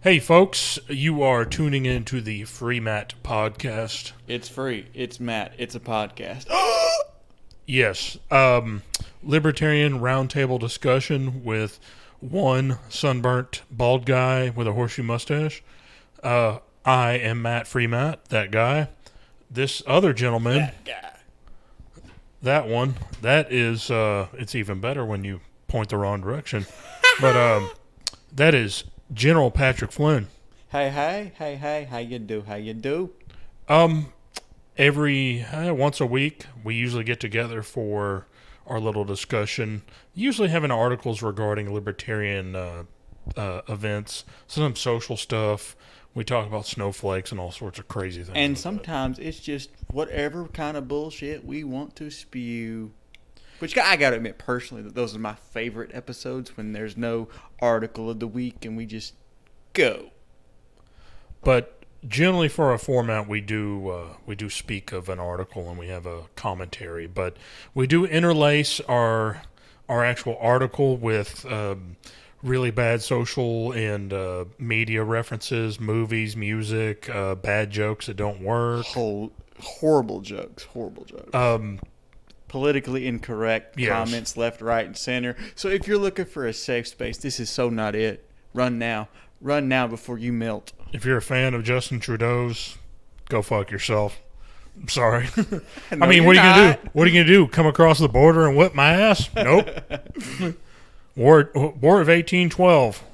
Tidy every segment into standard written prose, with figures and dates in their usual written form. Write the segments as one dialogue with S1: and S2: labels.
S1: Hey, folks, you are tuning into the Free Matt podcast.
S2: It's free. It's Matt. It's a podcast.
S1: Yes, libertarian roundtable discussion with one sunburnt bald guy with a horseshoe mustache. I am Matt Free Matt, that guy. This other gentleman,
S2: That guy.
S1: that one, that is, it's even better when you point the wrong direction. But that is General Patrick Flynn.
S2: Hey, how you do?
S1: Every once a week, we usually get together for our little discussion. Usually having articles regarding libertarian events, some social stuff. We talk about snowflakes and all sorts of crazy things.
S2: And
S1: like
S2: sometimes it's just whatever kind of bullshit we want to spew. Which I gotta admit personally that those are my favorite episodes when there's no article of the week and we just go.
S1: But generally, for our format, we do speak of an article and we have a commentary. But we do interlace our actual article with really bad social and media references, movies, music, bad jokes that don't work.
S2: Horrible jokes. Politically incorrect comments left, right, and center. So if you're looking for a safe space, this is so not it. Run now. Run now before you melt.
S1: If you're a fan of Justin Trudeau's, go fuck yourself. I'm sorry.
S2: No,
S1: I mean, what are you going to do? What are you going to do? Come across the border and whip my ass? Nope. War of 1812.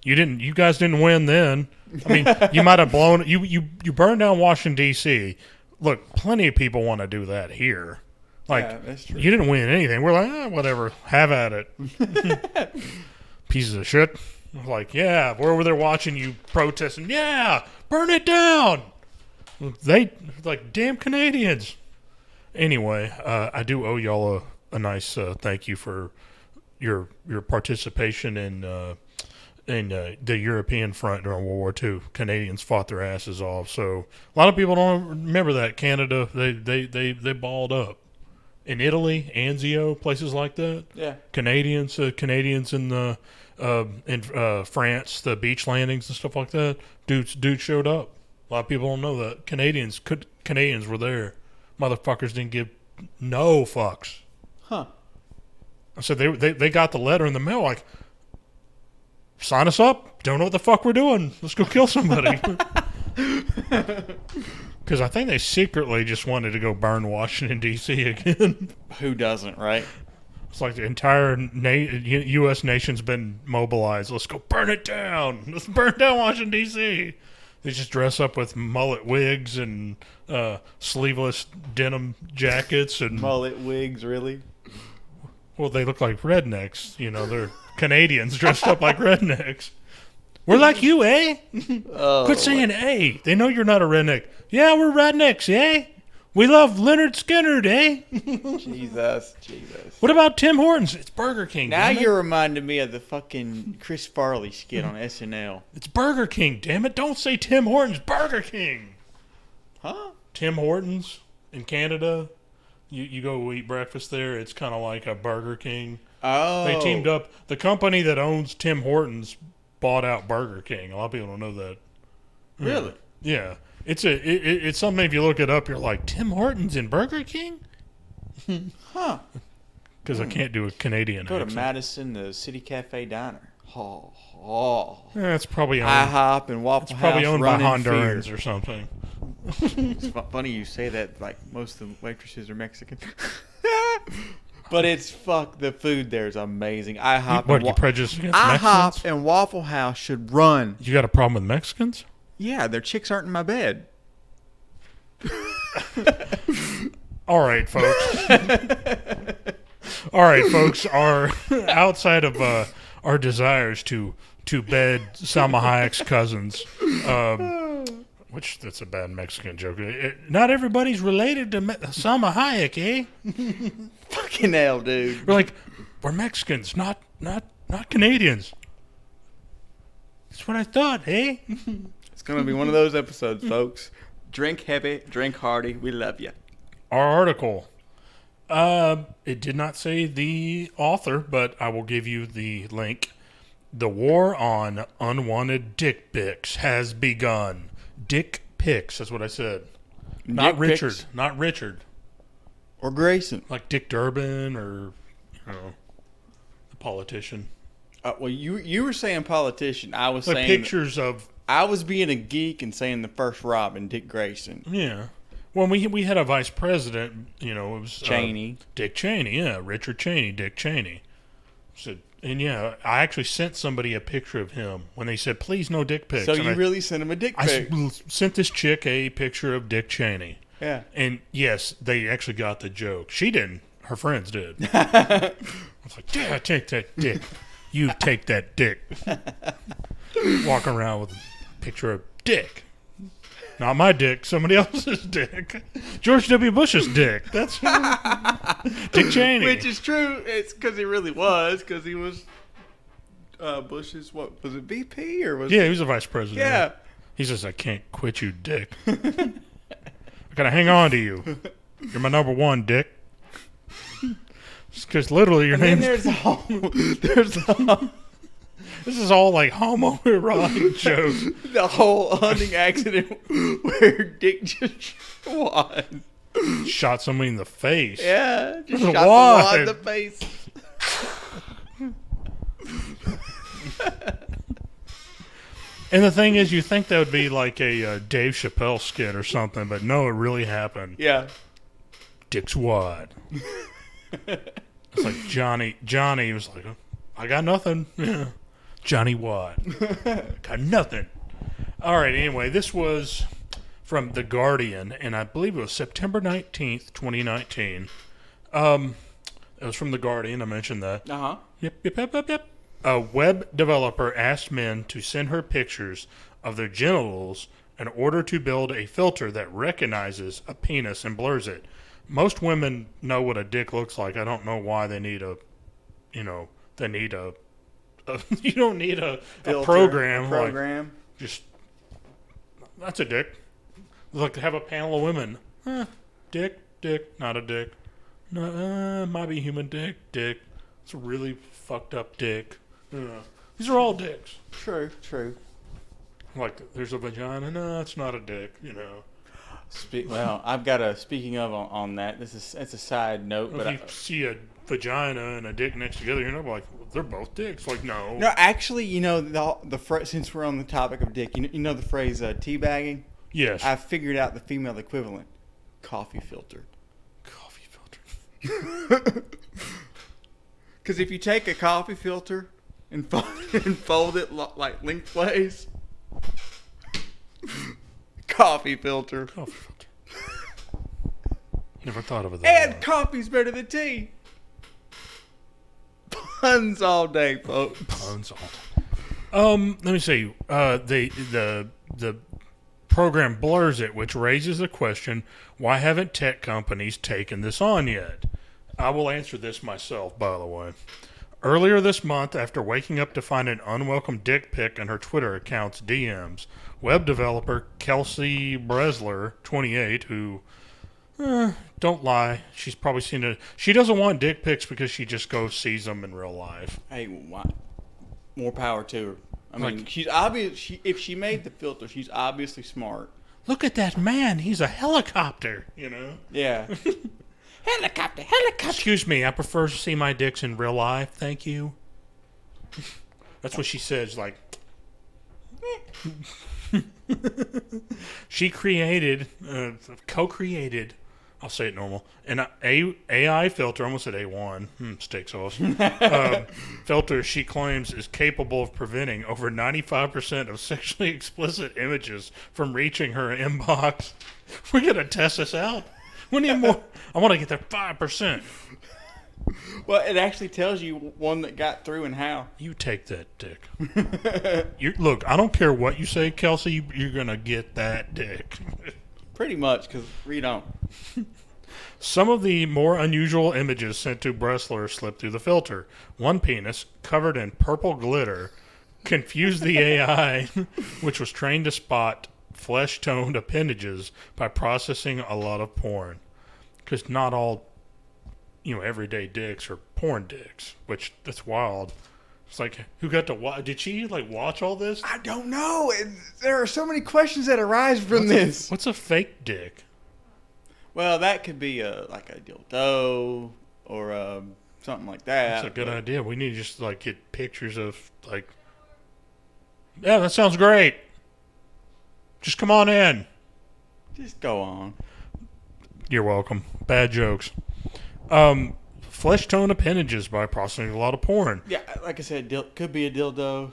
S1: You guys didn't win then. I mean, you might have blown you burned down Washington D.C. Look, plenty of people want to do that here. Like,
S2: yeah, that's true.
S1: You didn't win anything. We're like, whatever. Have at it. Pieces of shit. Like, yeah, where were they watching you protesting? Yeah, burn it down. They, like, damn Canadians. Anyway, I do owe y'all a nice thank you for your participation in the European front during World War II. Canadians fought their asses off. So a lot of people don't remember that. Canada, they balled up. In Italy, Anzio, places like that.
S2: Yeah.
S1: Canadians in the in France, the beach landings and stuff like that. Dudes showed up. A lot of people don't know that. Canadians were there. Motherfuckers didn't give no fucks.
S2: Huh.
S1: I said they got the letter in the mail like, sign us up. Don't know what the fuck we're doing. Let's go kill somebody. Because I think they secretly just wanted to go burn Washington, D.C. again.
S2: Who doesn't, right?
S1: It's like the entire U.S. nation's been mobilized. Let's go burn it down. Let's burn down Washington, D.C. They just dress up with mullet wigs and sleeveless denim jackets. And
S2: Mullet wigs, really?
S1: well, they look like rednecks. You know, they're Canadians dressed up like rednecks. We're like you, eh? Quit saying eh. They know you're not a redneck. Yeah, we're rednecks, eh? We love Leonard Skinner, eh?
S2: Jesus.
S1: What about Tim Hortons? It's Burger King.
S2: Now you're reminding me of the fucking Chris Farley skit on SNL.
S1: It's Burger King, damn it. Don't say Tim Hortons. Burger King.
S2: Huh?
S1: Tim Hortons in Canada. You go eat breakfast there. It's kind of like a Burger King.
S2: Oh.
S1: They teamed up. The company that owns Tim Hortons bought out Burger King. A lot of people don't know that.
S2: Really?
S1: Yeah. It's something if you look it up, you're like, Tim Hortons in Burger King?
S2: Huh.
S1: Because I can't do a Canadian
S2: Go
S1: accent.
S2: to Madison, the City Cafe Diner. Oh.
S1: Yeah, it's probably owned,
S2: IHOP and Waffle House.
S1: probably owned by
S2: running
S1: Hondurans
S2: fear.
S1: or something.
S2: It's funny you say that, like most of the waitresses are Mexican. But the food there is amazing.
S1: What, you prejudice against Mexicans?
S2: IHOP and Waffle House should run.
S1: You got a problem with Mexicans?
S2: Yeah, their chicks aren't in my bed.
S1: All right, folks. Our outside of our desires to bed Salma Hayek's cousins, which that's a bad Mexican joke. Not everybody's related to Salma Hayek, eh?
S2: Fucking hell, dude.
S1: We're Mexicans, not Canadians. That's what I thought, eh?
S2: It's going to be one of those episodes, folks. Drink heavy, drink hearty. We love you.
S1: Our article. It did not say the author, but I will give you the link. The war on unwanted dick pics has begun. Dick pics, that's what I said. Not
S2: Dick
S1: Richard.
S2: pics.
S1: Not Richard.
S2: Or Grayson.
S1: Like Dick Durbin or, the politician.
S2: Well, you were saying politician. I was
S1: Like
S2: saying
S1: pictures of...
S2: I was being a geek and saying the first Robin, Dick Grayson.
S1: Yeah. Well, we had a vice president, it was...
S2: Cheney.
S1: Dick Cheney, yeah. Richard Cheney, Dick Cheney. So, and yeah, I actually sent somebody a picture of him when they said, please no dick pics.
S2: So
S1: And
S2: you
S1: I
S2: really sent him a dick pic.
S1: sent this chick a picture of Dick Cheney.
S2: Yeah.
S1: And yes, they actually got the joke. She didn't. Her friends did. I was like, yeah, take that dick. You take that dick. Walking around with a picture of dick. Not my dick, somebody else's dick. George W. Bush's dick. That's Dick Cheney.
S2: Which is true. It's because he really was. Because he was Bush's, what, was it VP or was
S1: Yeah, he was a vice president.
S2: Yeah.
S1: He says, I can't quit you, dick. I gotta hang on to you. You're my number one, dick. Because literally your
S2: And
S1: name's...
S2: then there's
S1: This is all like homoerotic jokes.
S2: the whole hunting accident where Dick just won.
S1: Shot somebody in the face.
S2: Yeah, just shot the
S1: Why?
S2: wad in the face.
S1: And the thing is, you think that would be like a Dave Chappelle skit or something, but no, it really happened.
S2: Yeah.
S1: Dick's wad. It's like Johnny was like, I got nothing. Yeah. Johnny Watt. Got nothing. All right, anyway, this was from The Guardian, and I believe it was September 19th, 2019. It was from The Guardian. I mentioned that.
S2: Uh-huh.
S1: Yep. A web developer asked men to send her pictures of their genitals in order to build a filter that recognizes a penis and blurs it. Most women know what a dick looks like. I don't know why they need you don't need a
S2: Filter,
S1: program.
S2: Program.
S1: Like, just, that's a dick. Like to have a panel of women. Dick, not a dick. No, might be human dick. It's a really fucked up dick. These are all dicks.
S2: True.
S1: Like, there's a vagina. No, it's not a dick,
S2: Well, I've got a, speaking of on that, it's a side note.
S1: If
S2: But
S1: you see a vagina and a dick next together, you're not like, they're both dicks. Like, no.
S2: no, actually, the phrase, since we're on the topic of dick, you know the phrase teabagging?
S1: Yes.
S2: I figured out the female equivalent. Coffee filter.
S1: Coffee filter.
S2: Because if you take a coffee filter and fold it like lengthways, coffee filter.
S1: Coffee filter. Never thought of it that
S2: And
S1: way.
S2: coffee's better than tea. Puns all day, folks.
S1: Puns all day. Let me see. The program blurs it, which raises the question: why haven't tech companies taken this on yet? I will answer this myself, by the way. Earlier this month, after waking up to find an unwelcome dick pic in her Twitter account's DMs, web developer Kelsey Bresler, 28, who, don't lie, she's probably seen it. She doesn't want dick pics because she just goes sees them in real life.
S2: Hey, why? More power to her. I mean,
S1: Like-
S2: she's obvious. If she made the filter, she's obviously smart.
S1: Look at that man, he's a helicopter,
S2: Yeah. Helicopter.
S1: Excuse me, I prefer to see my dicks in real life, thank you. That's what she says, like. She co-created, I'll say it normal, an AI filter, I almost said A1, steak sauce, filter she claims is capable of preventing over 95% of sexually explicit images from reaching her inbox. We're going to test this out. We need more. I want to get that 5%.
S2: Well, it actually tells you one that got through and how.
S1: You take that dick. Look, I don't care what you say, Kelsey. You're going to get that dick.
S2: Pretty much, because read on.
S1: Some of the more unusual images sent to Bressler slipped through the filter. One penis, covered in purple glitter, confused the AI, which was trained to spot flesh-toned appendages by processing a lot of porn. Because not all, everyday dicks are porn dicks, which that's wild. It's like, who got to watch? Did she like watch all this?
S2: I don't know. There are so many questions that arise from this.
S1: What's a fake dick?
S2: Well, that could be like a dildo or something like that.
S1: That's a good idea. We need to just like get pictures of like. Yeah, that sounds great. Just come on in.
S2: Just go on.
S1: You're welcome. Bad jokes. Flesh tone appendages by processing a lot of porn.
S2: Yeah, like I said, could be a dildo.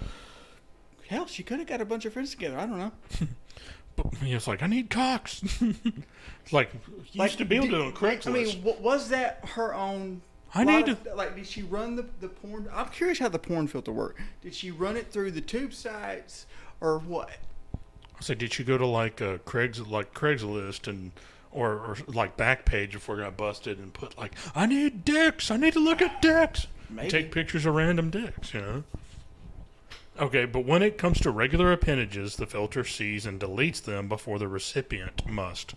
S2: Hell, she could have got a bunch of friends together. I don't know.
S1: But it's like, I need cocks. It's like, you used to be able to do it on Craigslist.
S2: I mean, was that her own? Did she run the porn? I'm curious how the porn filter worked. Did she run it through the tube sites or what?
S1: I said, did she go to like Craigslist and or like Backpage before it got busted and put like, I need dicks. I need to look at dicks.
S2: Maybe.
S1: Take pictures of random dicks, you know. Okay, but when it comes to regular appendages, the filter sees and deletes them before the recipient must.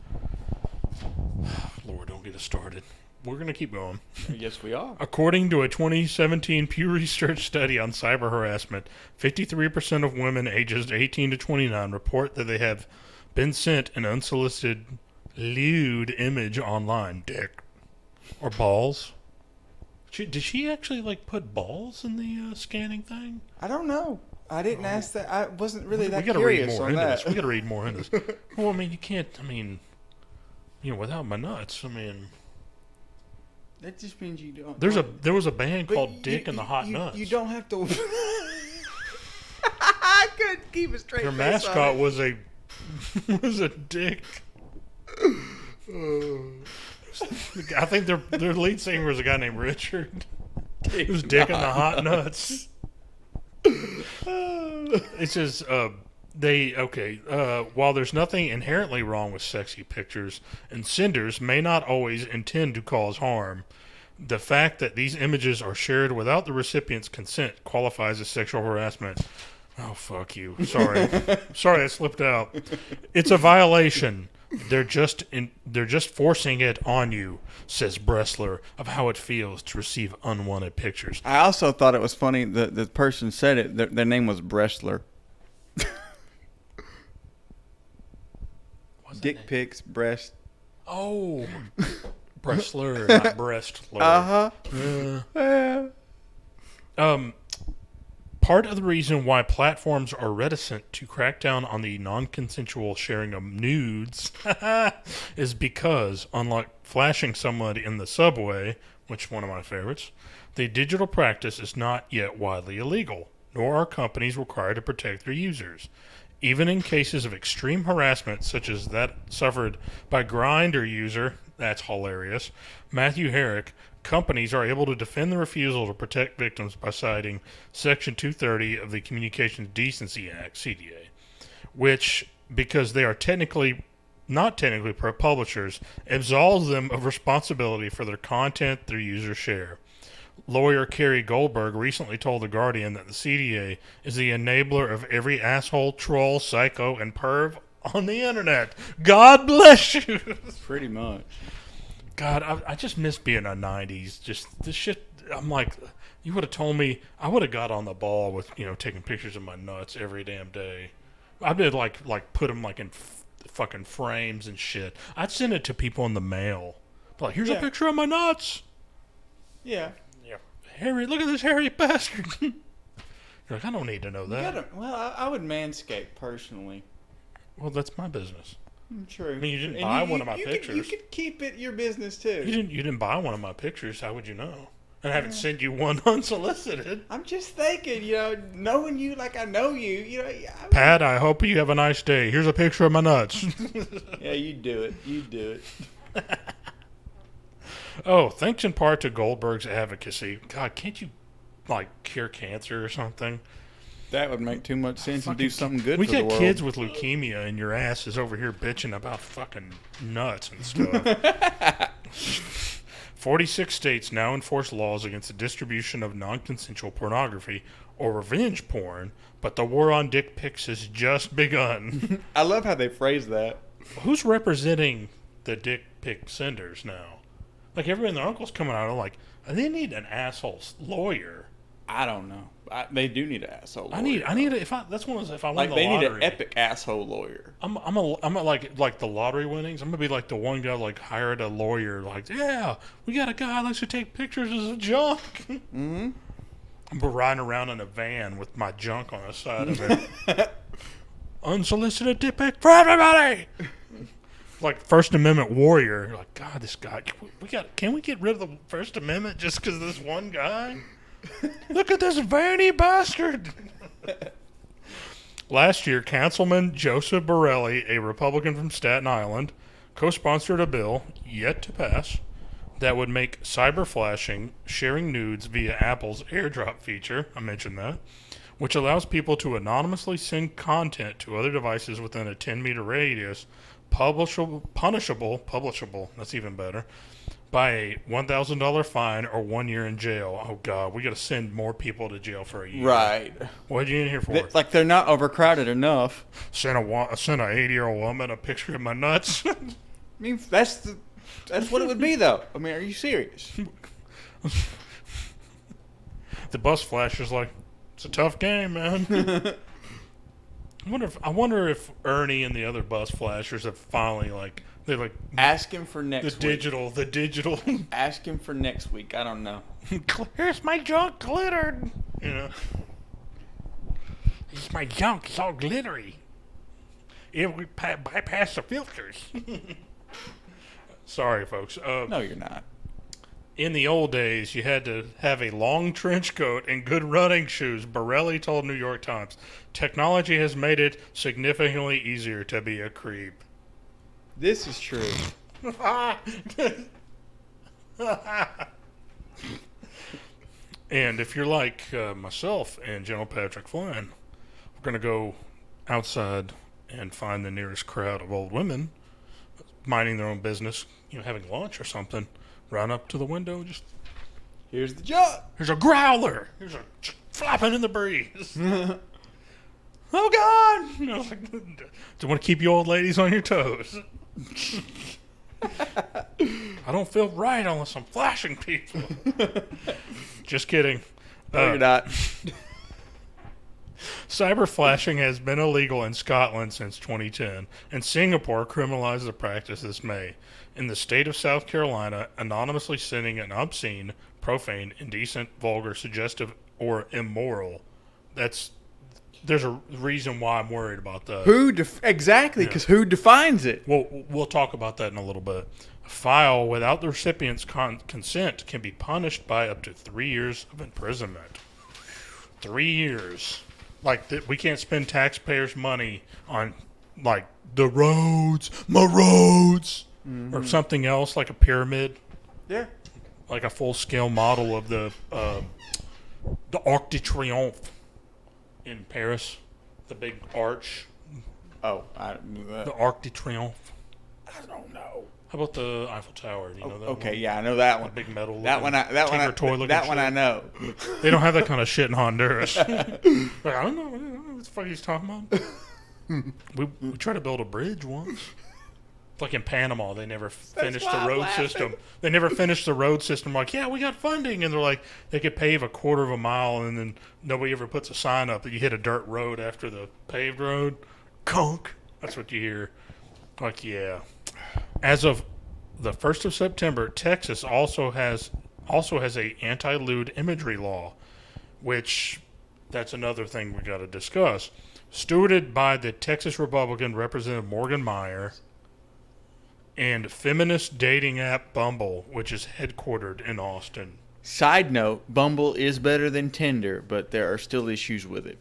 S1: Lord, don't get us started. We're going to keep going.
S2: Yes, we are.
S1: According to a 2017 Pew Research study on cyber harassment, 53% of women ages 18 to 29 report that they have been sent an unsolicited lewd image online. Dick. Or balls. Did she actually like put balls in the scanning thing?
S2: I don't know. I didn't ask that. I wasn't really that
S1: curious
S2: curious
S1: read more
S2: on
S1: into
S2: that.
S1: This. We got to read more into this. Well, I mean, you can't. I mean, without my nuts. I mean,
S2: that just means you don't.
S1: There was a band called Dick and the Hot Nuts.
S2: You don't have to. I couldn't keep a straight.
S1: Their
S2: face
S1: mascot
S2: on it.
S1: was a dick. I think their lead singer was a guy named Richard. It was Dick and the Hot Nuts. It says while there's nothing inherently wrong with sexy pictures, and senders may not always intend to cause harm, the fact that these images are shared without the recipient's consent qualifies as sexual harassment. Oh, fuck you. Sorry. Sorry, I slipped out. It's a violation. They're just forcing it on you, says Bressler, of how it feels to receive unwanted pictures.
S2: I also thought it was funny that the person said it. Their name was Bressler. Dick pics, breast.
S1: Oh, Bressler, not Breastler. Part of the reason why platforms are reticent to crack down on the non-consensual sharing of nudes is because, unlike flashing someone in the subway, which is one of my favorites, the digital practice is not yet widely illegal, nor are companies required to protect their users. Even in cases of extreme harassment, such as that suffered by Grindr user, that's hilarious, Matthew Herrick, companies are able to defend the refusal to protect victims by citing Section 230 of the Communications Decency Act, CDA, which, because they are not technically publishers, absolves them of responsibility for their content their users share. Lawyer Kerry Goldberg recently told The Guardian that the CDA is the enabler of every asshole, troll, psycho, and perv on the internet. God bless you.
S2: Pretty much.
S1: God, I just miss being a 90s. Just this shit, I'm like, you would have told me, I would have got on the ball with, taking pictures of my nuts every damn day. I'd be like put them like in fucking frames and shit. I'd send it to people in the mail. Like, here's a picture of my nuts.
S2: Yeah.
S1: Yeah. Harry, look at this hairy bastard. You're like, I don't need to know that.
S2: I would manscape personally.
S1: Well, that's my business.
S2: True.
S1: I mean, you didn't buy one of my pictures.
S2: You could keep it your business too.
S1: You didn't buy one of my pictures. How would you know? And I haven't sent you one unsolicited.
S2: I'm just thinking, knowing you like I know you,
S1: Pat, I hope you have a nice day. Here's a picture of my nuts.
S2: Yeah, you do it. You do it.
S1: Oh, thanks in part to Goldberg's advocacy. God, can't you cure cancer or something?
S2: That would make too much sense and do something good
S1: for
S2: the world.
S1: We got kids with leukemia, and your ass is over here bitching about fucking nuts and stuff. 46 states now enforce laws against the distribution of non-consensual pornography or revenge porn, but the war on dick pics has just begun.
S2: I love how they phrase that.
S1: Who's representing the dick pic senders now? Like, everyone and their uncle's coming out and like, they need an asshole lawyer.
S2: I don't know. They do need an asshole lawyer.
S1: I need if I that's one of those, if I win
S2: like
S1: the
S2: they
S1: lottery.
S2: need an epic asshole lawyer.
S1: I'm a like the lottery winnings. I'm gonna be like the one guy like hired a lawyer. Like, yeah, we got a guy that likes to take pictures of junk.
S2: Mm-hmm.
S1: I'm riding around in a van with my junk on the side of it. Unsolicited dick pic for everybody. Like First Amendment warrior. You're like, God, this guy. Can we get rid of the First Amendment just because of this one guy? Look at this veiny bastard. Last year, Councilman Joseph Borelli, a Republican from Staten Island, co-sponsored a bill, yet to pass, that would make cyber flashing, sharing nudes via Apple's AirDrop feature, I mentioned that, which allows people to anonymously send content to other devices within a 10-meter radius, publishable, that's even better, by a $1,000 fine or 1 year in jail. Oh, God, we got to send more people to jail for a year.
S2: Right.
S1: What'd you in here for?
S2: Like they're not overcrowded enough.
S1: Send a 80-year-old woman a picture of my nuts.
S2: I mean, that's what it would be, though. I mean, are you serious?
S1: The bus flasher's like, it's a tough game, man. I wonder if Ernie and the other bus flashers have finally they
S2: ask him for next week.
S1: The digital.
S2: Ask him for next week. I don't know.
S1: Here's my junk glittered. You know. It's my junk. It's all glittery. If we bypass the filters. Sorry, folks.
S2: No, you're not.
S1: In the old days, you had to have a long trench coat and good running shoes, Borelli told New York Times. Technology has made it significantly easier to be a creep.
S2: This is true.
S1: And if you're like myself and General Patrick Flynn, we're going to go outside and find the nearest crowd of old women minding their own business, having lunch or something. Run up to the window, just...
S2: Here's the job.
S1: Here's a growler. Here's a flapping in the breeze. Oh, God! Do want to keep you old ladies on your toes. I don't feel right unless I'm flashing people. Just kidding.
S2: No, you're not.
S1: Cyber flashing has been illegal in Scotland since 2010, and Singapore criminalized the practice this May. In the state of South Carolina, anonymously sending an obscene, profane, indecent, vulgar, suggestive, or immoral. There's a reason why I'm worried about that.
S2: Exactly, because who defines it?
S1: We'll talk about that in a little bit. A file without the recipient's consent can be punished by up to 3 years of imprisonment. 3 years. We can't spend taxpayers' money on, the roads, my roads. Mm-hmm. Or something else, like a pyramid.
S2: Yeah.
S1: Like a full-scale model of the Arc de Triomphe in Paris. The big arch.
S2: Oh, I knew that.
S1: The Arc de Triomphe.
S2: I don't know.
S1: How about the Eiffel Tower? Do you know that
S2: okay,
S1: one?
S2: yeah, I know that one.
S1: The big metal.
S2: That one I know.
S1: They don't have that kind of shit in Honduras. I don't know what the fuck he's talking about. We tried to build a bridge once. Like in Panama, they never finished the road system. They never finished the road system. Like, yeah, we got funding. And they're like, they could pave a quarter of a mile, and then nobody ever puts a sign up that you hit a dirt road after the paved road. Conk. That's what you hear. Like, yeah. As of the 1st of September, Texas also has a anti-lewd imagery law, which that's another thing we got to discuss. Stewarded by the Texas Republican Representative Morgan Meyer, and feminist dating app Bumble, which is headquartered in Austin.
S2: Side note, Bumble is better than Tinder, but there are still issues with it.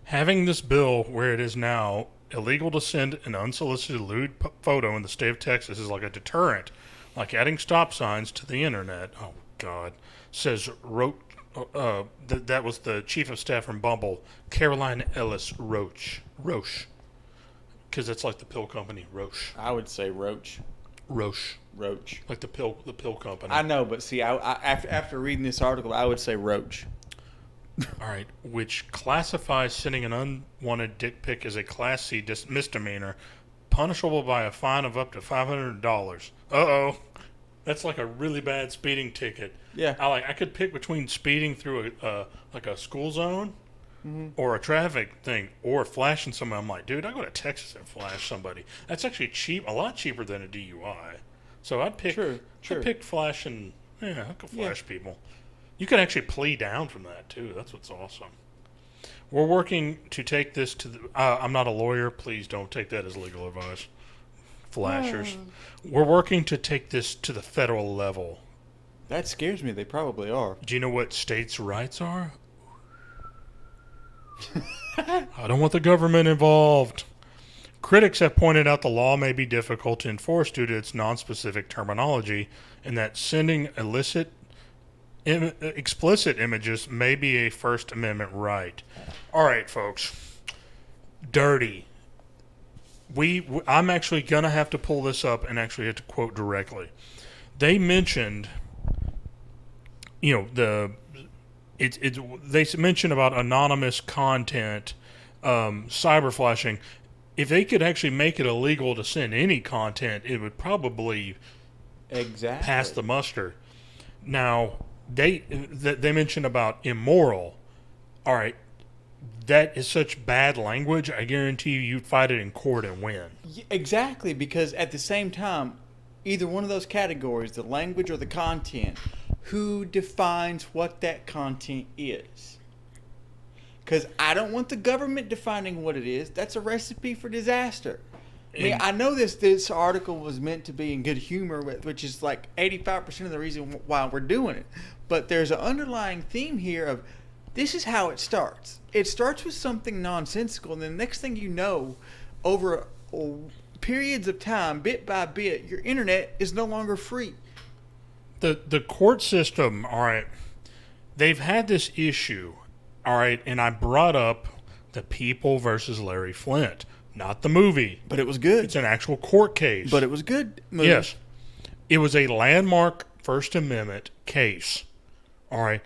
S1: Having this bill where it is now illegal to send an unsolicited lewd photo in the state of Texas is like a deterrent, like adding stop signs to the internet. Oh, God. Says that was the chief of staff from Bumble, Caroline Ellis Roche. Because it's like the pill company, Roche.
S2: I would say Roach.
S1: Roche. Like the pill company.
S2: I know, but see, after reading this article, I would say Roach.
S1: All right, which classifies sending an unwanted dick pic as a Class C misdemeanor, punishable by a fine of up to $500. Uh-oh. That's like a really bad speeding ticket.
S2: Yeah.
S1: I could pick between speeding through a school zone or a traffic thing or flashing somebody. I'm like, dude, I go to Texas and flash somebody. That's actually a lot cheaper than a DUI. So I'd pick
S2: Sure.
S1: I pick flashing. Yeah, I could flash people. You can actually plea down from that too. That's what's awesome. We're working to take this to the. I'm not a lawyer. Please don't take that as legal advice. Flashers. We're working to take this to the federal level.
S2: That scares me. They probably are.
S1: Do you know what states' rights are? I don't want the government involved. Critics have pointed out the law may be difficult to enforce due to its nonspecific terminology, and that sending explicit images may be a First Amendment right. All right, folks. Dirty. I'm actually gonna have to pull this up and actually have to quote directly. They mentioned, they mention about anonymous content, cyber flashing. If they could actually make it illegal to send any content, it would probably pass the muster. Now, they mention about immoral. All right, that is such bad language. I guarantee you'd fight it in court and win.
S2: Exactly, because at the same time, either one of those categories, the language or the content, who defines what that content is? Because I don't want the government defining what it is. That's a recipe for disaster. I know this article was meant to be in good humor, which is like 85% of the reason why we're doing it. But there's an underlying theme here of this is how it starts. It starts with something nonsensical, and the next thing you know, over periods of time, bit by bit, your internet is no longer free.
S1: The court system, all right, they've had this issue. All right, and I brought up The People versus Larry Flint, not the movie.
S2: But it was good.
S1: It's an actual court case.
S2: But it was good movie.
S1: Yes. It was a landmark First Amendment case. All right.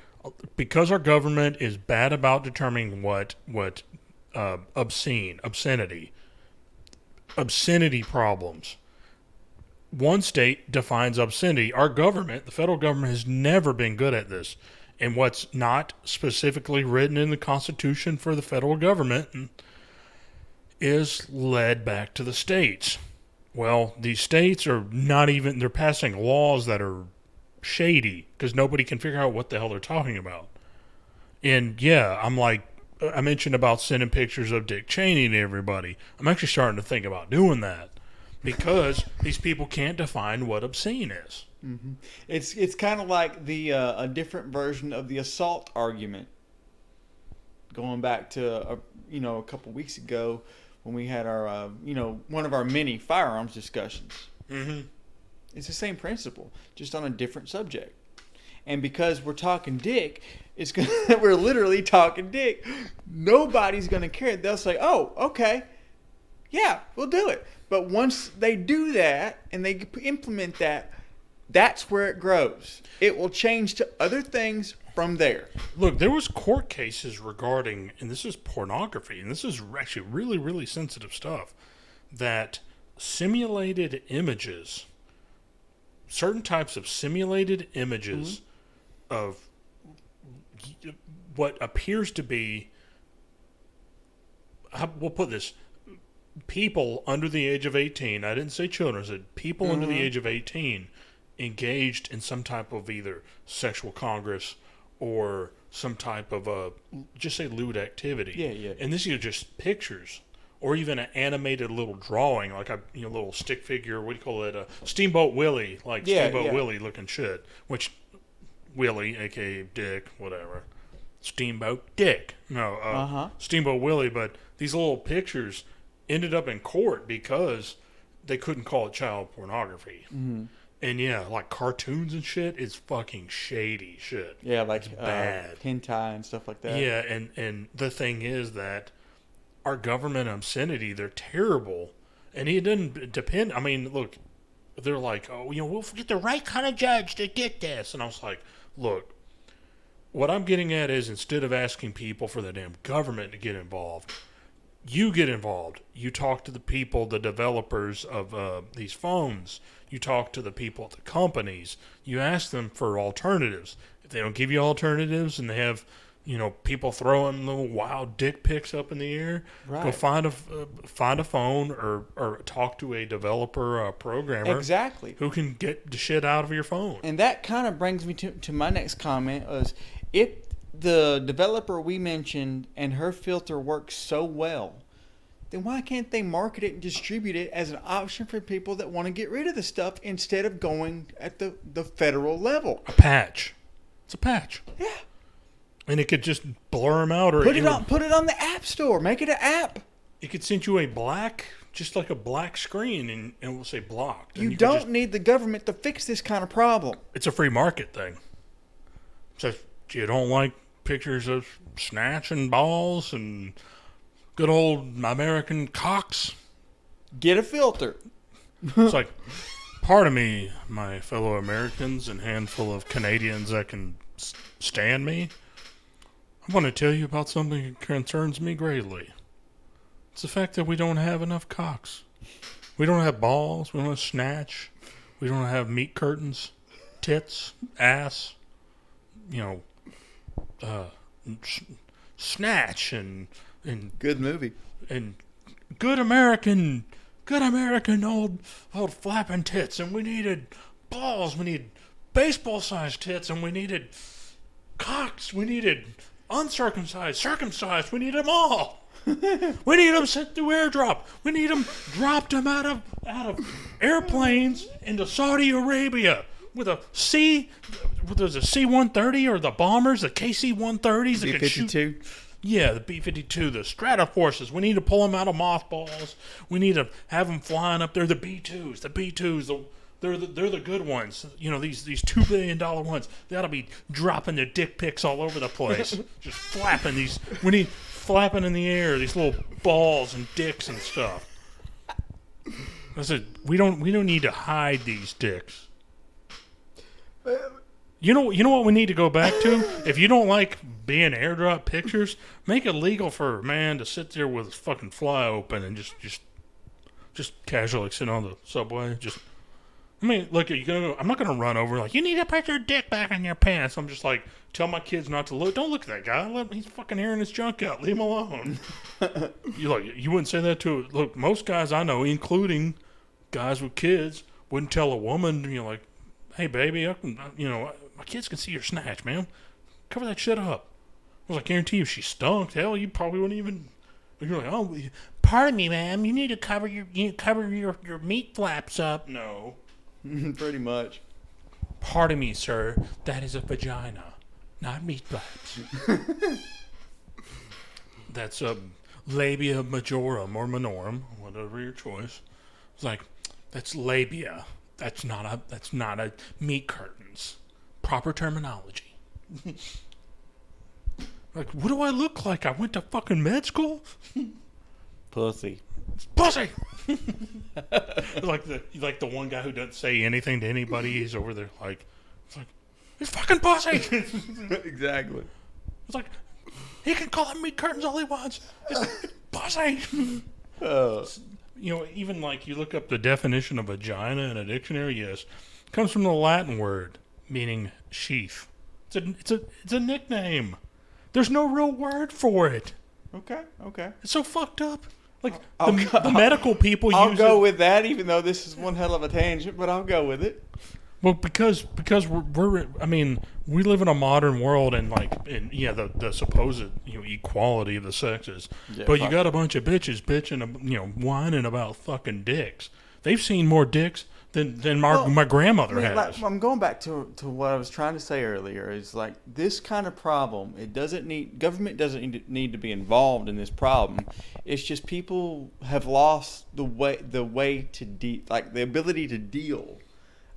S1: Because our government is bad about determining what obscenity problems. One state defines obscenity. Our government, the federal government, has never been good at this. And what's not specifically written in the Constitution for the federal government is led back to the states. Well, these states are they're passing laws that are shady because nobody can figure out what the hell they're talking about. And yeah, I mentioned about sending pictures of Dick Cheney to everybody. I'm actually starting to think about doing that because these people can't define what obscene is.
S2: Mm-hmm. It's kind of like a different version of the assault argument. Going back to a couple weeks ago when we had our one of our many firearms discussions.
S1: Mm-hmm.
S2: It's the same principle, just on a different subject. And because we're talking dick, we're literally talking dick. Nobody's gonna care. They'll say, "Oh, okay, yeah, we'll do it." But once they do that and they implement that, that's where it grows. It will change to other things from there.
S1: Look, there was court cases regarding, and this is pornography, and this is actually really, really sensitive stuff, that simulated images, certain types of simulated images of what appears to be, we'll put this, people under the age of 18, I didn't say children, I said people under the age of 18 engaged in some type of either sexual congress or some type of just say lewd activity.
S2: Yeah.
S1: And this is just pictures or even an animated little drawing, like a little stick figure, what do you call it? Steamboat Willie, Steamboat Willie looking shit, which Willie, aka Dick, whatever. Steamboat Dick. No, Steamboat Willie, but these little pictures ended up in court because they couldn't call it child pornography. Mm-hmm. And yeah, like cartoons and shit is fucking shady shit.
S2: Yeah, like
S1: it's bad.
S2: Hentai and stuff like that.
S1: Yeah, and the thing is that our government obscenity, they're terrible. And it doesn't depend. I mean, look, they're like, oh, we'll get the right kind of judge to get this. And I was like, look, what I'm getting at is instead of asking people for the damn government to get involved, you get involved. You talk to the people, the developers of these phones. You talk to the people at the companies. You ask them for alternatives. If they don't give you alternatives and they have, people throwing little wild dick pics up in the air, go find a phone or talk to a developer or a programmer.
S2: Exactly.
S1: Who can get the shit out of your phone.
S2: And that kind of brings me to my next comment is, if the developer we mentioned and her filter works so well, then why can't they market it and distribute it as an option for people that want to get rid of the stuff instead of going at the federal level?
S1: A patch. It's a patch.
S2: Yeah.
S1: And it could just blur them out, or
S2: put it on the App Store. Make it an app.
S1: It could send you just like a black screen, and it will say blocked.
S2: You don't need the government to fix this kind of problem.
S1: It's a free market thing. So if you don't like pictures of snatching balls and good old American cocks,
S2: get a filter.
S1: It's like, pardon me, my fellow Americans and handful of Canadians that can stand me. I want to tell you about something that concerns me greatly. It's the fact that we don't have enough cocks. We don't have balls. We don't have snatch. We don't have meat curtains, tits, ass, snatch and
S2: good movie
S1: and good American old flapping tits, and we needed balls. We needed baseball-sized tits, and we needed cocks. We needed uncircumcised, circumcised. We need them all. We need them sent through airdrop. We need them dropped them out of airplanes into Saudi Arabia with a C-130 or the bombers, the KC-130s.
S2: B-52.
S1: Yeah, the B-52, the Stratoforces. We need to pull them out of mothballs. We need to have them flying up there. The B-2s, they're the good ones. These $2 billion ones. They ought to be dropping their dick pics all over the place. Just flapping these. We need flapping in the air, these little balls and dicks and stuff. I said, we don't need to hide these dicks. You know what we need to go back to? If you don't like being airdrop pictures, make it legal for a man to sit there with his fucking fly open and just casually sit on the subway. Look, I'm not gonna run over like, you need to put your dick back in your pants. I'm just like, tell my kids not to look. Don't look at that guy. He's fucking airing his junk out. Leave him alone. You wouldn't say that to look. Most guys I know, including guys with kids, wouldn't tell a woman, hey baby, my kids can see your snatch, man. Cover that shit up. I was like, guarantee if she stunk, hell, you probably wouldn't even. You're like, oh, pardon me, ma'am. You need to cover your meat flaps up. No.
S2: Pretty much.
S1: Pardon me, sir. That is a vagina, not meat flaps. That's a labia majorum or minorum, whatever your choice. It's like, that's labia. That's not a meat curtains. Proper terminology. Like, what do I look like? I went to fucking med school?
S2: Pussy.
S1: Pussy! like the one guy who doesn't say anything to anybody. He's over there he's fucking pussy!
S2: Exactly.
S1: It's like, he can call it meat curtains all he wants. It's pussy! Even you look up the definition of vagina in a dictionary, yes. It comes from the Latin word meaning sheath. It's a nickname. There's no real word for it.
S2: Okay.
S1: It's so fucked up. The medical people
S2: I'll go with that, even though this is one hell of a tangent, but I'll go with it.
S1: Well, because we live in a modern world and the supposed equality of the sexes, but you got a bunch of bitches bitching, whining about fucking dicks. They've seen more dicks than my grandmother has.
S2: I'm going back to what I was trying to say earlier. Is this kind of problem. Government doesn't need to be involved in this problem. It's just people have lost the way to the ability to deal.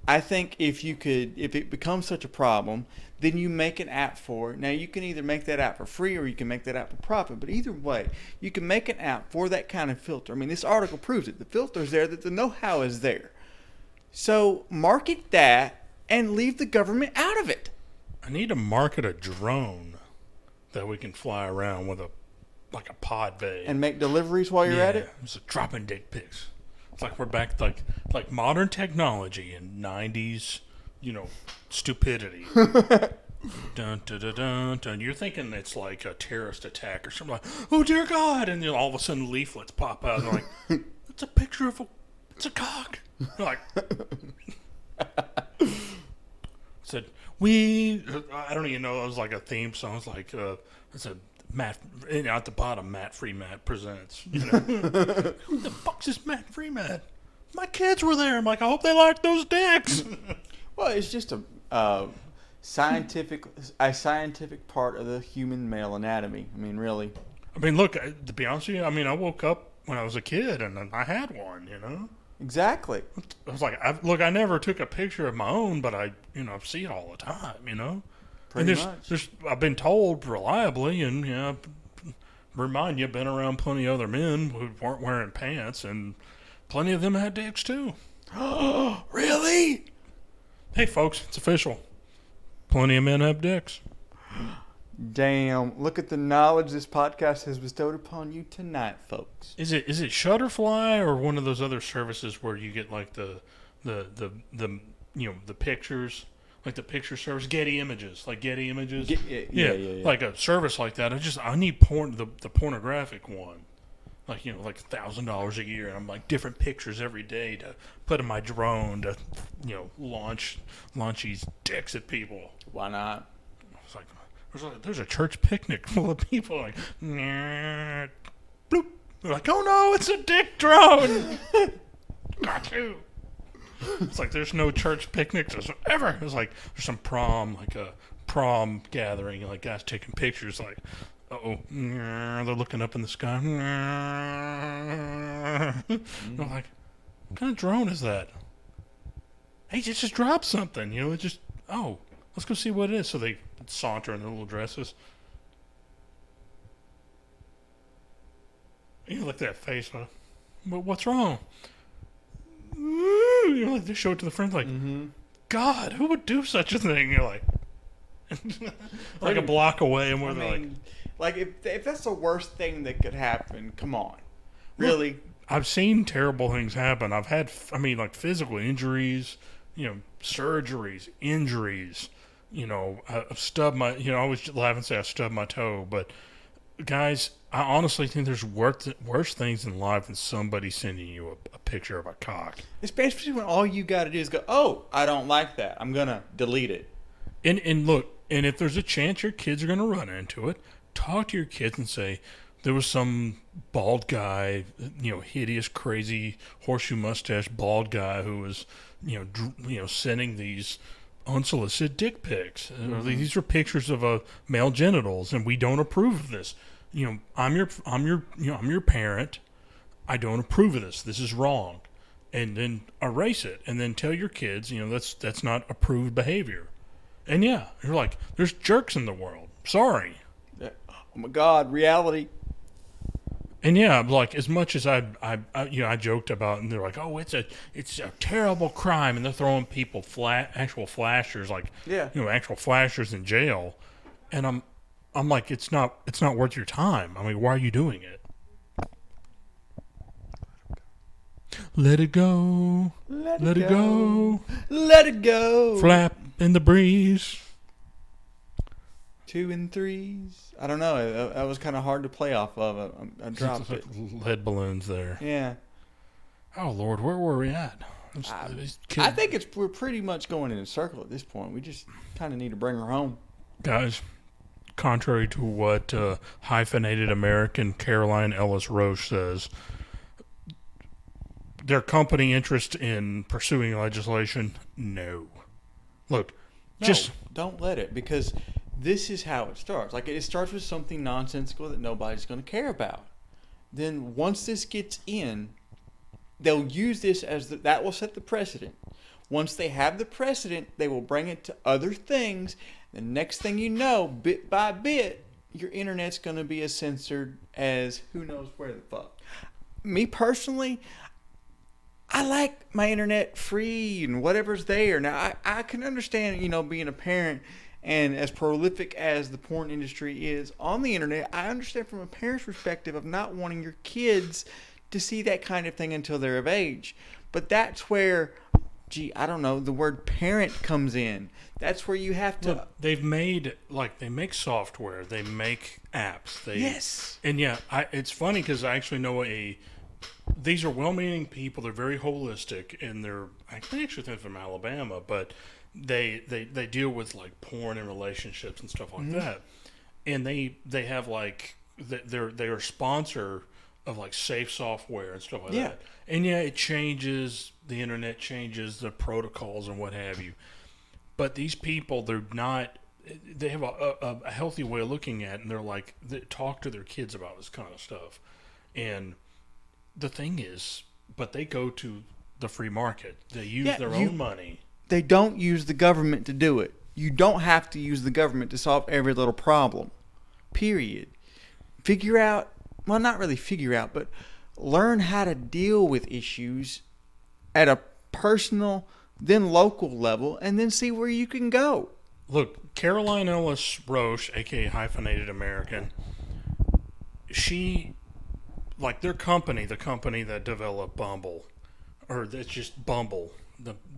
S2: I think if it becomes such a problem, then you make an app for it. Now, you can either make that app for free or you can make that app for profit. But either way, you can make an app for that kind of filter. This article proves it. The filter's there, that the know-how is there. So market that and leave the government out of it.
S1: I need to market a drone that we can fly around with a like a pod bay.
S2: And make deliveries while you're at it?
S1: It's a dropping dick pics. It's like we're back like modern technology in 90s, stupidity. Dun, dun, dun, dun, dun. You're thinking it's like a terrorist attack or something like, oh dear God, and then all of a sudden leaflets pop out and they're like, it's a picture of it's a cock. You're like, said I don't even know. It was like a theme song. It's like it's a Matt at the bottom. Matt Freemat presents. Who the fuck's this Matt Freemat? My kids were there. I'm like, I hope they like those dicks.
S2: Well, it's just a scientific part of the human male anatomy. I mean, really.
S1: I mean, look. To be honest with you, I woke up when I was a kid and I had one.
S2: Exactly.
S1: I was like, I never took a picture of my own, but I see it all the time.
S2: Pretty much.
S1: I've been told reliably, and remind you, I've been around plenty of other men who weren't wearing pants, and plenty of them had dicks too.
S2: Really?
S1: Hey, folks, it's official. Plenty of men have dicks.
S2: Damn! Look at the knowledge this podcast has bestowed upon you tonight, folks.
S1: Is it Shutterfly or one of those other services where you get like the pictures, like the picture service, Getty Images, Yeah. Like a service like that. I need porn, the pornographic one, like $1,000 a year, and I'm like different pictures every day to put in my drone to launch these dicks at people.
S2: Why not?
S1: It's like. There's a church picnic full of people like, bloop. They're like, oh no, it's a dick drone. Got you. It's like there's no church picnics ever. It's like there's some prom, like a prom gathering, like guys taking pictures, like, they're looking up in the sky. They're like, what kind of drone is that? Hey, it just dropped something. It just, let's go see what it is. So they saunter in their little dresses. You look at that face, huh? But what's wrong? They show it to the friends, like, God, who would do such a thing? You're like, like a block away, and they're
S2: like, if that's the worst thing that could happen, come on, really.
S1: Look, I've seen terrible things happen. I've had, like physical injuries, surgeries, injuries. I've stubbed my, I always laugh and say I stubbed my toe, but guys, I honestly think there's worse things in life than somebody sending you a picture of a cock.
S2: Especially when all you got to do is go, oh, I don't like that. I'm going to delete it.
S1: And look, and if there's a chance your kids are going to run into it, talk to your kids and say, there was some bald guy, hideous, crazy, horseshoe mustache bald guy who was, sending these unsolicited dick pics. These are pictures of male genitals, and we don't approve of this. I'm your parent. I don't approve of this. This is wrong. And then erase it, and then tell your kids, that's not approved behavior. And you're like, there's jerks in the world. Sorry.
S2: Oh my God, reality.
S1: And like as much as I joked about, and they're like, oh, it's a terrible crime, and they're throwing people actual flashers, like actual flashers in jail, and I'm like, it's not worth your time. I mean, why are you doing it? Let it go, let it go,
S2: let it go.
S1: Flap in the breeze.
S2: 2 and 3s. I don't know. That was kind of hard to play off of. I dropped it.
S1: Lead balloons there.
S2: Yeah.
S1: Oh Lord, where were we at?
S2: I think we're pretty much going in a circle at this point. We just kind of need to bring her home,
S1: guys. Contrary to what hyphenated American Caroline Ellis Roche says, their company interest in pursuing legislation, no. Look, just
S2: don't let it, because this is how it starts. Like, it starts with something nonsensical that nobody's going to care about. Then once this gets in, they'll use this as that will set the precedent. Once they have the precedent, they will bring it to other things. The next thing you know, bit by bit, your internet's going to be as censored as who knows where the fuck. Me personally, I like my internet free and whatever's there. Now, I can understand, being a parent And as prolific as the porn industry is on the internet, I understand from a parent's perspective of not wanting your kids to see that kind of thing until they're of age. But that's where, I don't know, the word parent comes in. That's where you have to...
S1: Look, they've made, they make software. They make apps.
S2: Yes.
S1: And yeah, it's funny because I actually know these are well-meaning people. They're very holistic, and I actually think they're from Alabama, but they deal with porn and relationships and stuff like that. And they have they're a sponsor of safe software and stuff like that. And yeah, it changes, the internet changes the protocols and what have you. But these people, they have a healthy way of looking at it, and they talk to their kids about this kind of stuff. And the thing is, but they go to the free market. They use their own money.
S2: They don't use the government to do it. You don't have to use the government to solve every little problem. Period. Figure out, well, not really figure out, but learn how to deal with issues at a personal, then local level, and then see where you can go.
S1: Look, Caroline Ellis Roche, a.k.a. Hyphenated American, she, their company, the company that developed Bumble, or that's just Bumble,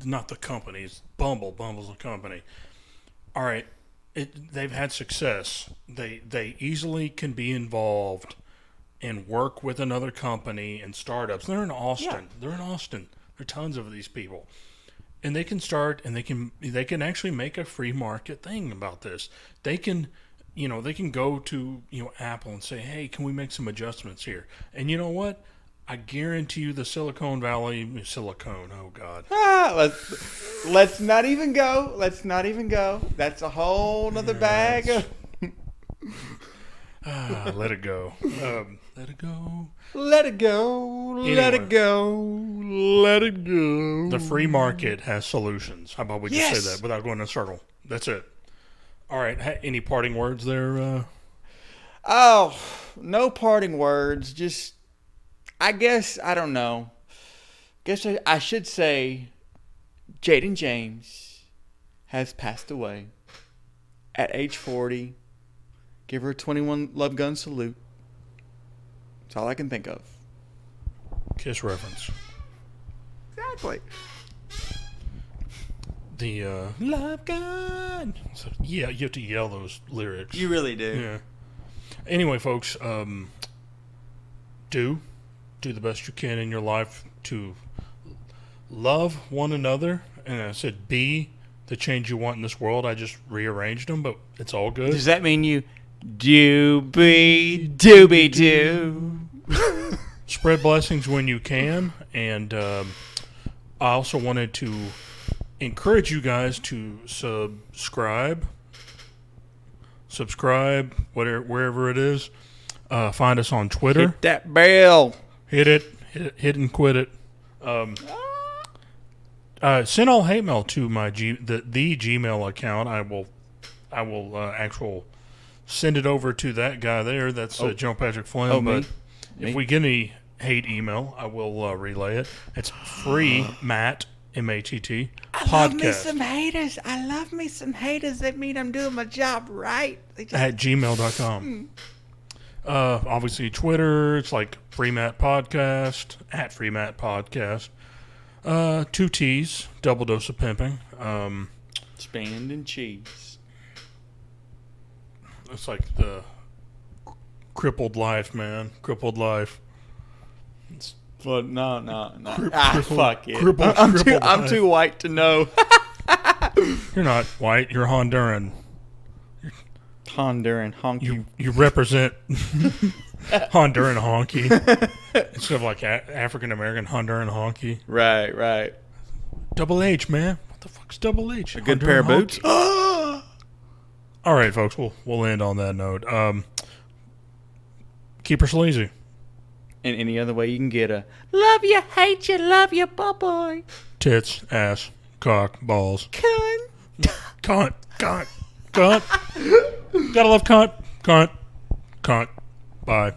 S1: not the company, it's Bumble. Bumble's a company. All right, they've had success. They easily can be involved and work with another company and startups. They're in Austin. Yeah. They're in Austin. There are tons of these people. And they can start, and they can actually make a free market thing about this. They can, they can go to, Apple and say, hey, can we make some adjustments here? And you know what? I guarantee you the Silicon Valley, oh God.
S2: Let's not even go. Let's not even go. That's a whole nother bag.
S1: Let it go. Let it go.
S2: Let it go.
S1: Anyway,
S2: let it go. Let it go.
S1: The free market has solutions. How about we just say that without going in a circle? That's it. All right. Any parting words there?
S2: Oh, no parting words. Just, I guess, I don't know. I should say Jaden James has passed away at age 40. Give her a 21 Love Gun salute. That's all I can think of.
S1: Kiss reference.
S2: Exactly.
S1: The Love Gun. So, yeah, you have to yell those lyrics.
S2: You really do.
S1: Yeah. Anyway, folks, do the best you can in your life to love one another. And I said be the change you want in this world. I just rearranged them, but it's all good.
S2: Does that mean you doobie doo?
S1: Spread blessings when you can. And I also wanted to encourage you guys to subscribe, wherever it is. Find us on Twitter.
S2: Hit that bell.
S1: Hit it and quit it. Send all hate mail to my the Gmail account. I will send it over to that guy there. That's Joe Patrick Flynn. But if we get any hate email, I will relay it. It's free, Matt, M-A-T-T, podcast.
S2: I love me some haters. That mean I'm doing my job right.
S1: At gmail.com. Obviously, Twitter, it's Free Matt Podcast, at Free Matt Podcast. 2 T's, double dose of pimping.
S2: Spanned and cheese.
S1: It's like the crippled life, man. Crippled life.
S2: Well, no. Fuck it. I'm too white to know.
S1: You're not white. You're Honduran.
S2: Honduran honky.
S1: You represent Honduran honky instead of African American Honduran honky.
S2: Right.
S1: Double H, man. What the fuck's Double H?
S2: A good Honduran pair of boots.
S1: All right, folks. We'll end on that note. Keep her sleazy.
S2: In any other way you can get a love you, hate you, love you, bye-bye.
S1: Tits, ass, cock, balls.
S2: Cunt.
S1: Cunt. Gotta love cunt. Bye.